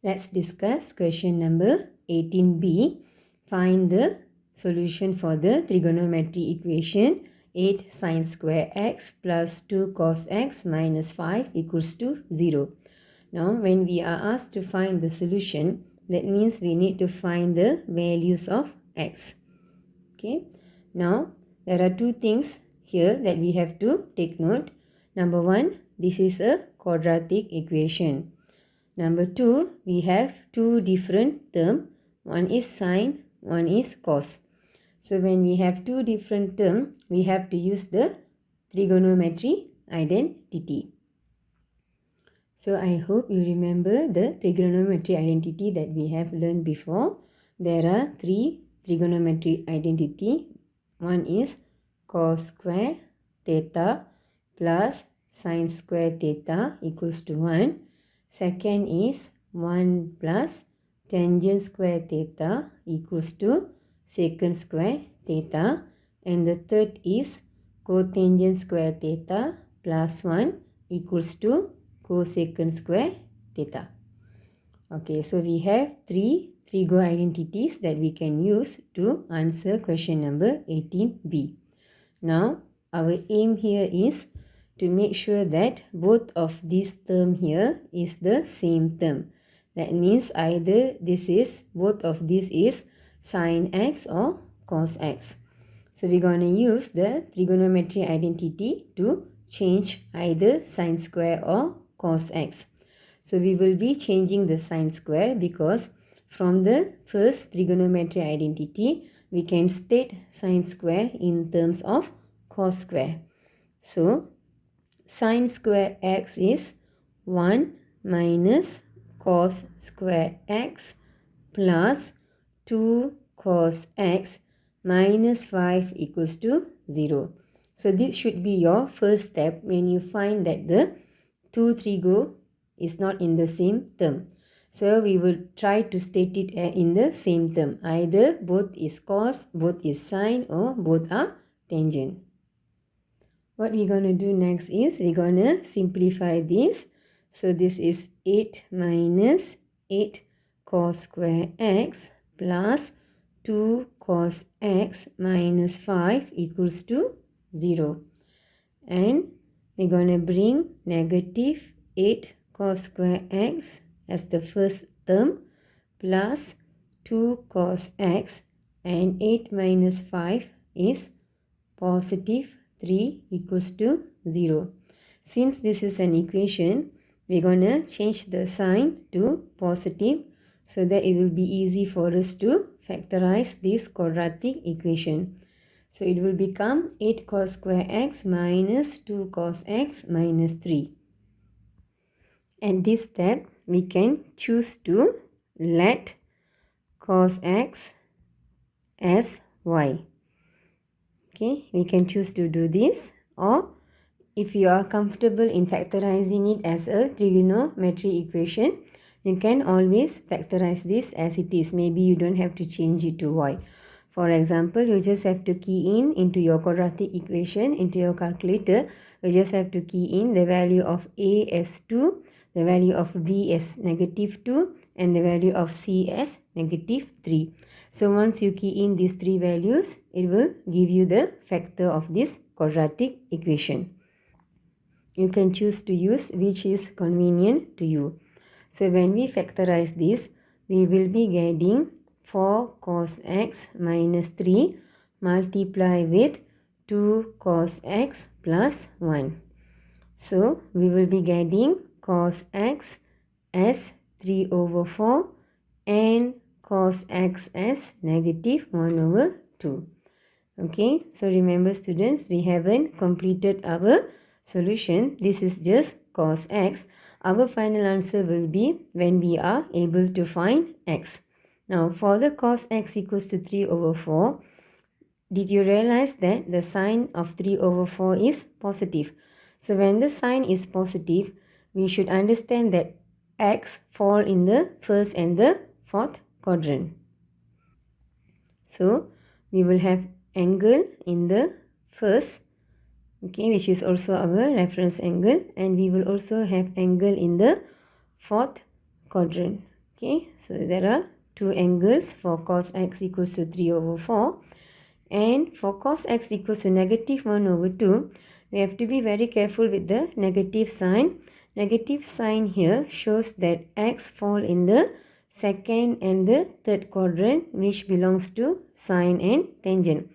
Let's discuss question number 18b. Find the solution for the trigonometry equation 8 sine square x plus 2 cos x minus 5 equals to 0. Now, when we are asked to find the solution, that means we need to find the values of x. Okay. Now, there are two things here that we have to take note. Number one, this is a quadratic equation. Number two, we have two different terms. One is sine, one is cos. So when we have two different terms, we have to use the trigonometry identity. So I hope you remember the trigonometry identity that we have learned before. There are three trigonometry identity. One is cos square theta plus sine square theta equals to 1. Second is 1 plus tangent square theta equals to secant square theta. And the third is cotangent square theta plus 1 equals to cosecant square theta. Okay, so we have three trigo identities that we can use to answer question number 18b. Now, our aim here is to make sure that both of these term here is the same term. That means either both of this is sine x or cos x. So we're going to use the trigonometry identity to change either sine square or cos x. So we will be changing the sine square because from the first trigonometry identity, we can state sine square in terms of cos square. So sine square x is 1 minus cos square x plus 2 cos x minus 5 equals to 0. So this should be your first step when you find that the two trigo is not in the same term. So we will try to state it in the same term. Either both is cos, both is sine, or both are tangent. What we're going to do next is we're going to simplify this. So this is 8 minus 8 cos square x plus 2 cos x minus 5 equals to 0. And we're going to bring negative 8 cos square x as the first term plus 2 cos x, and 8 minus 5 is positive 3 equals to 0. Since this is an equation, we're going to change the sign to positive so that it will be easy for us to factorize this quadratic equation. So it will become 8 cos square x minus 2 cos x minus 3. At this step, we can choose to let cos x as y. Okay, we can choose to do this, or if you are comfortable in factorizing it as a trigonometry equation, you can always factorize this as it is. Maybe you don't have to change it to y. For example, you just have to key in into your quadratic equation, into your calculator. You just have to key in the value of a as 2, the value of b as negative 2, and the value of c as negative 3. So once you key in these three values, it will give you the factor of this quadratic equation. You can choose to use which is convenient to you. So when we factorize this, we will be getting 4 cos x minus 3 multiply with 2 cos x plus 1. So we will be getting cos x as 3 over 4 and cos x as negative 1 over 2. Okay, so remember students, we haven't completed our solution. This is just cos x. Our final answer will be when we are able to find x. Now for the cos x equals to 3 over 4, did you realize that the sign of 3 over 4 is positive? So when the sign is positive, we should understand that x fall in the first and the fourth quadrant. So we will have angle in the first, okay, which is also our reference angle, and we will also have angle in the fourth quadrant. Okay, so there are two angles for cos x equals to 3 over 4, and for cos x equals to negative 1 over 2, we have to be very careful with the negative sign. Negative sign here shows that x fall in the second and the third quadrant, which belongs to sine and tangent.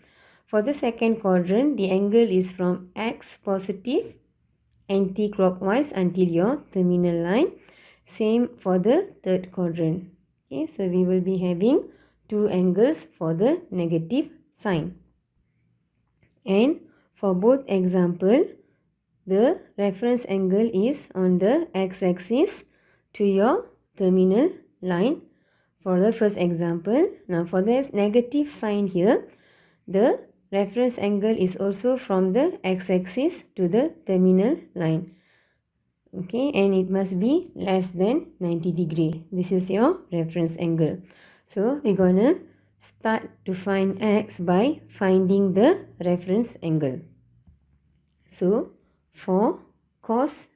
For the second quadrant, the angle is from x positive anti-clockwise until your terminal line. Same for the third quadrant. Okay, so we will be having two angles for the negative sign. And for both example, the reference angle is on the x-axis to your terminal line. For the first example, now for the negative sign here, the reference angle is also from the x-axis to the terminal line. Okay, and it must be less than 90 degree. This is your reference angle. So we're gonna start to find x by finding the reference angle. So for cos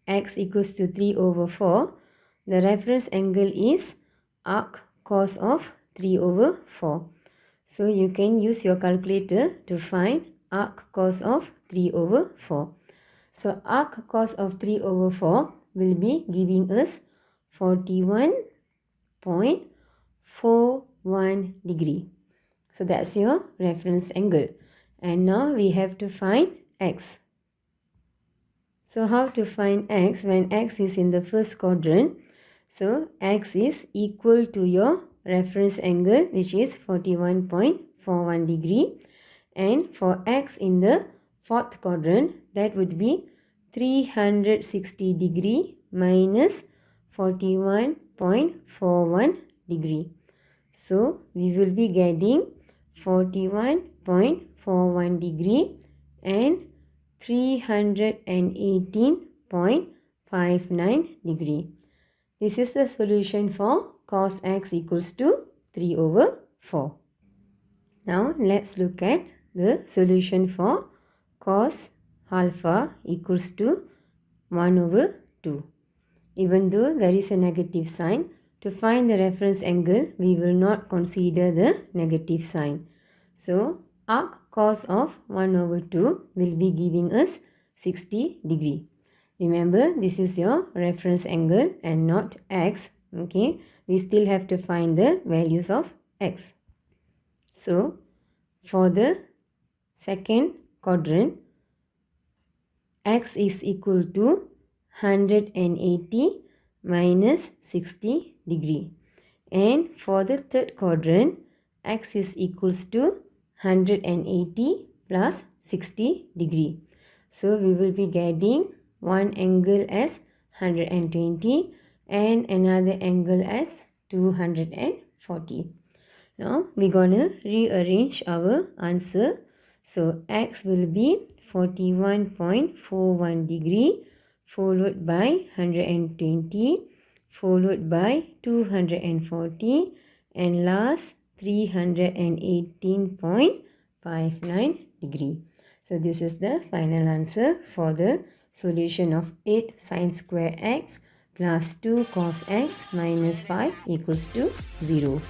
x equals to 3 over 4, the reference angle is arc cos of 3 over 4. So you can use your calculator to find arc cos of 3 over 4. So arc cos of 3 over 4 will be giving us 41.41 degree. So that's your reference angle. And now we have to find x. So how to find x when x is in the first quadrant? So x is equal to your reference angle, which is 41.41 degree. And for x in the fourth quadrant, that would be 360 degree minus 41.41 degree. So we will be getting 41.41 degree and 318.59 degree. This is the solution for cos x equals to 3 over 4. Now let's look at the solution for cos alpha equals to 1 over 2. Even though there is a negative sign, to find the reference angle, we will not consider the negative sign. So arc cos of 1 over 2 will be giving us 60 degree. Remember, this is your reference angle and not x. Okay, we still have to find the values of x. So for the second quadrant, x is equal to 180 minus 60 degree. And for the third quadrant, x is equals to 180 plus 60 degree. So we will be getting one angle as 120 and another angle as 240. Now we're gonna rearrange our answer. So x will be 41.41 degree followed by 120 followed by 240 and last 318.59 degree. So this is the final answer for the solution of 8 sine square x plus 2 cos x minus 5 equals to 0.